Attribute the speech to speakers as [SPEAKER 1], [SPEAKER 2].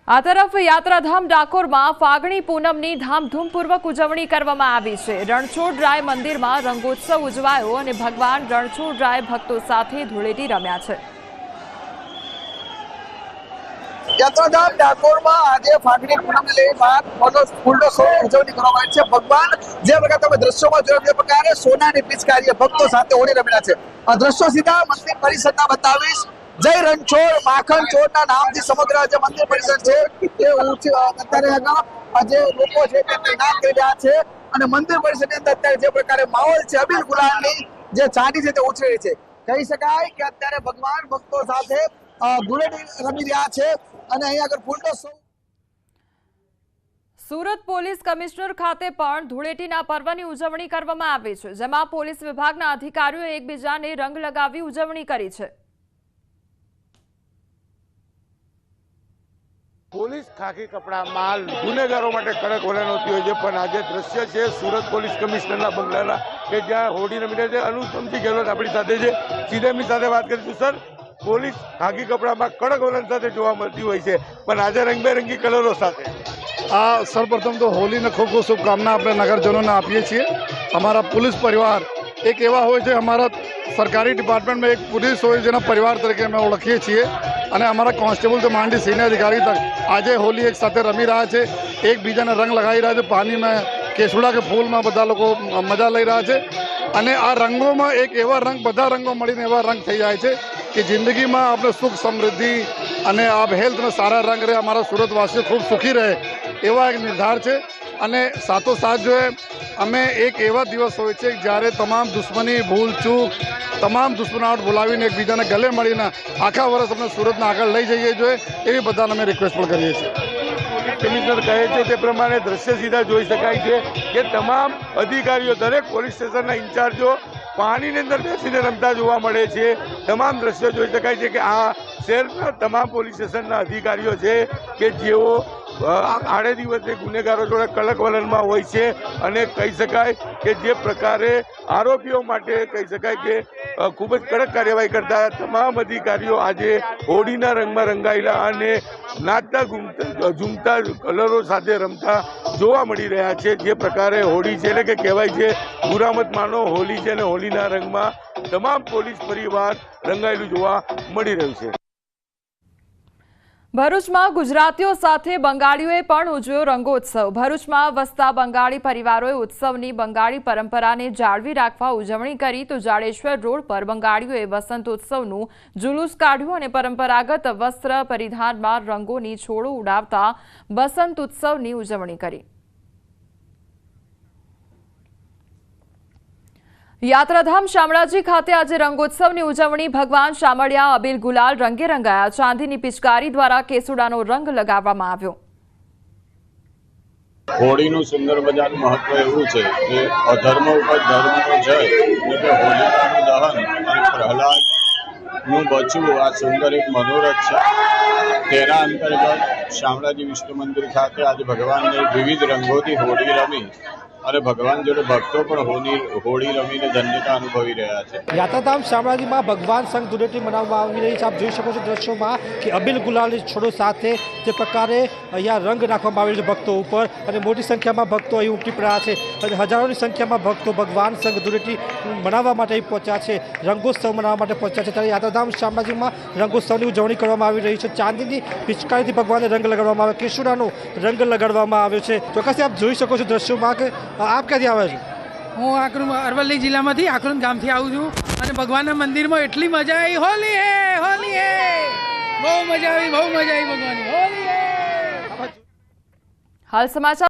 [SPEAKER 1] આ તરફ યાત્રાધામ ડાકોરમાં ફાગણી પૂનમની ધામધૂમપૂર્વક ઉજવણી કરવામાં આવી છે। રણછોડરાય મંદિરમાં રંગોત્સવ ઉજવાયો અને ભગવાન રણછોડરાય ભક્તો સાથે ધૂળેટી રમ્યા છે।
[SPEAKER 2] યાત્રાધામ ડાકોરમાં આજે ફાગણી પૂનમને લઈને ફૂલનો શો ઉજવણી કરવામાં આવી છે। ભગવાન જે પ્રકાર તમે દ્રશ્યોમાં જોયા તે પ્રકારે સોનાની પિચકારીએ ભક્તો સાથે હોળી રમેલા છે। આ દ્રશ્યો સીધા મંદિર પરિસરના બતાવીશ। જય રણછોડ માખણ ચોરના નામથી સમગ્ર જે મંદિર પરિસર છે એ અત્યારે જે લોકો છે તે તૈનાત થઈ રહ્યા છે અને મંદિર પરિસરની અંદર અત્યારે જે પ્રકારે માહોલ છે અબીલ ગુલાલની જે ચાંદી છે તે ઉછળી રહી છે। કહી શકાય કે અત્યારે ભગવાન ભક્તો સાથે ધૂળેટી રમી રહ્યા છે અને અહીંયા આગળ ફૂલનો શો।
[SPEAKER 1] સુરત પોલીસ કમિશનર ખાતે પણ ધૂળેટીના પર્વની ઉજવણી કરવામાં આવી છે, જેમાં પોલીસ વિભાગના અધિકારીઓએ એકબીજાને રંગ લગાવી ઉજવણી કરી છે।
[SPEAKER 3] પોલીસ ખાકી કપડામાં ગુનેગારો માટે કડક વલણ હોતી હોય છે, પણ આજે દ્રશ્ય છે સુરત પોલીસ કમિશનરના બંગલાના કે જ્યાં હોળી રમી રહ્યા છે। અનુપમસિંહ ગેહલોત આપણી સાથે છે, સીધે એમની સાથે વાત કરીશું। સર, પોલીસ ખાકી કપડામાં કડક વલણ સાથે જોવા મળતી હોય છે, પણ આજે રંગબેરંગી કલરો સાથે।
[SPEAKER 4] સર્વપ્રથમ તો હોલીને ખૂબ ખૂબ શુભકામના આપણે નગરજનોને આપીએ છીએ। અમારા પોલીસ પરિવાર એક એવા હોય છે, અમારા સરકારી ડિપાર્ટમેન્ટમાં એક પોલીસ હોય જેના પરિવાર તરીકે અમે ઓળખીએ છીએ અને અમારા કોન્સ્ટેબલથી માંડી સિનિયર અધિકારી તક આજે હોલી એક સાથે રમી રહ્યા છે, એકબીજાને રંગ લગાવી રહ્યા છે। પાણીમાં કેસુડા કે ફૂલમાં બધા લોકો મજા લઈ રહ્યા છે અને આ રંગોમાં એક એવા રંગ બધા રંગો મળીને એવા રંગ થઈ જાય છે કે જિંદગીમાં આપણે સુખ સમૃદ્ધિ અને આપ હેલ્થને સારા રંગ રહે, અમારા સુરતવાસીઓ ખૂબ સુખી રહે એવા એક નિર્ધાર છે। અને સાથોસાથ જો અમે એક એવા દિવસ હોય છે જ્યારે તમામ દુશ્મની ભૂલ ચૂક તમામ દુશ્મનાવટ બોલાવીને એકબીજાને ગલે મળીને આખા વર્ષ અમે સુરતને આગળ લઈ જઈએ જોઈએ એવી બધાને અમે રિક્વેસ્ટ પણ કરીએ છીએ।
[SPEAKER 3] કમિશનર કહે છે તે પ્રમાણે દ્રશ્ય સીધા જોઈ શકાય છે કે તમામ અધિકારીઓ દરેક પોલીસ સ્ટેશનના ઇન્ચાર્જો પાણીની અંદર બેસીને રમતા જોવા મળે છે। તમામ દ્રશ્યો જોઈ શકાય છે કે આ શહેરના તમામ પોલીસ સ્ટેશનના અધિકારીઓ છે કે જેઓ આડે દિવસે ગુનેગારો જોડે કડક વલણમાં હોય છે અને કહી શકાય કે જે પ્રકારે આરોપીઓ માટે કહી શકાય કે ખૂબ જ કડક કાર્યવાહી કરતા તમામ અધિકારીઓ આજે હોળીના રંગમાં રંગાયેલા અને નાચતા ઝૂમતા કલરો સાથે રમતા જોવા મળી રહ્યા છે। જે પ્રકારે હોળી છે એટલે કે કહેવાય છે બુરામત માનો હોલી છે અને હોલીના રંગમાં તમામ પોલીસ પરિવાર રંગાયેલું જોવા મળી રહ્યું છે।
[SPEAKER 1] ભરૂચમાં ગુજરાતીઓ સાથે બંગાળીઓએ પણ ઉજવ્યો રંગોત્સવ। ભરૂચમાં વસતા બંગાળી પરિવારોએ ઉત્સવની બંગાળી પરંપરાને જાળવી રાખવા ઉજવણી કરી તો જાડેશ્વર રોડ પર બંગાળીઓએ વસંતોત્સવનું જુલુસ કાઢ્યું અને પરંપરાગત વસ્ત્ર પરિધાનમાં રંગોની છોડો ઉડાવતા વસંત ઉત્સવની ઉજવણી કરી। યાત્રાધામ શામળાજી ખાતે આજે રંગોત્સવની ઉજવણી ભગવાન શામળિયા અબીલ ગુલાલ રંગે રંગાયા। ચાંદીની પિચકારી દ્વારા કેસુડાનો રંગ લગાવવામાં આવ્યો।
[SPEAKER 5] હોળીનું સુંદર મજાનું મહત્વ એવું છે કે અધર્મ ઉપર ધર્મનો જય એટલે કે હોલિકાનું દહન અને પ્રહલાદનું બચવું આ સુંદર એક મનોરથ છે। તેના અંતર્ગત શામળાજી વિષ્ણુ મંદિર ખાતે આજે ભગવાનને વિવિધ રંગોથી હોળી રમી અને ભગવાન જોડે ભક્તો પણ હોળી રમીને ધન્યતા અનુભવી રહ્યા છે।
[SPEAKER 6] યાત્રાધામ શામળાજીમાં ભગવાન સંગ ધૂળેટી મનાવવામાં આવી રહી છે। આપ જોઈ શકો છો દ્રશ્યોમાં કે અબીલ ગુલાલની છોડો સાથે જે પ્રકારે અહીંયા રંગ નાખવામાં આવી રહ્યો છે ભક્તો ઉપર અને મોટી સંખ્યામાં ભક્તો અહીં ઉમટી પડ્યા છે અને હજારોની સંખ્યામાં ભક્તો ભગવાન સંગ ધૂળેટી મનાવવા માટે અહીં પહોંચ્યા છે, રંગોત્સવ મનાવવા માટે પહોંચ્યા છે। ત્યારે યાત્રાધામ શામળાજીમાં રંગોત્સવની ઉજવણી કરવામાં આવી રહી છે। ચાંદીની પિચકારીથી ભગવાનને રંગ લગાડવામાં આવે, કેસુડાનો રંગ લગાડવામાં આવ્યો છે। ચોક્કસથી આપ જોઈ શકો છો દ્રશ્યોમાં કે આપ ક્યાંથી આવે છો?
[SPEAKER 7] હું આકરું અરવલ્લી જિલ્લામાંથી આકરું ગામથી આવું છું અને ભગવાનના મંદિરમાં એટલી મજા આવી। હોલી હે હોલી હે, બહુ મજા આવી ભગવાનની હોલી હે।
[SPEAKER 1] હાલ સમાચાર।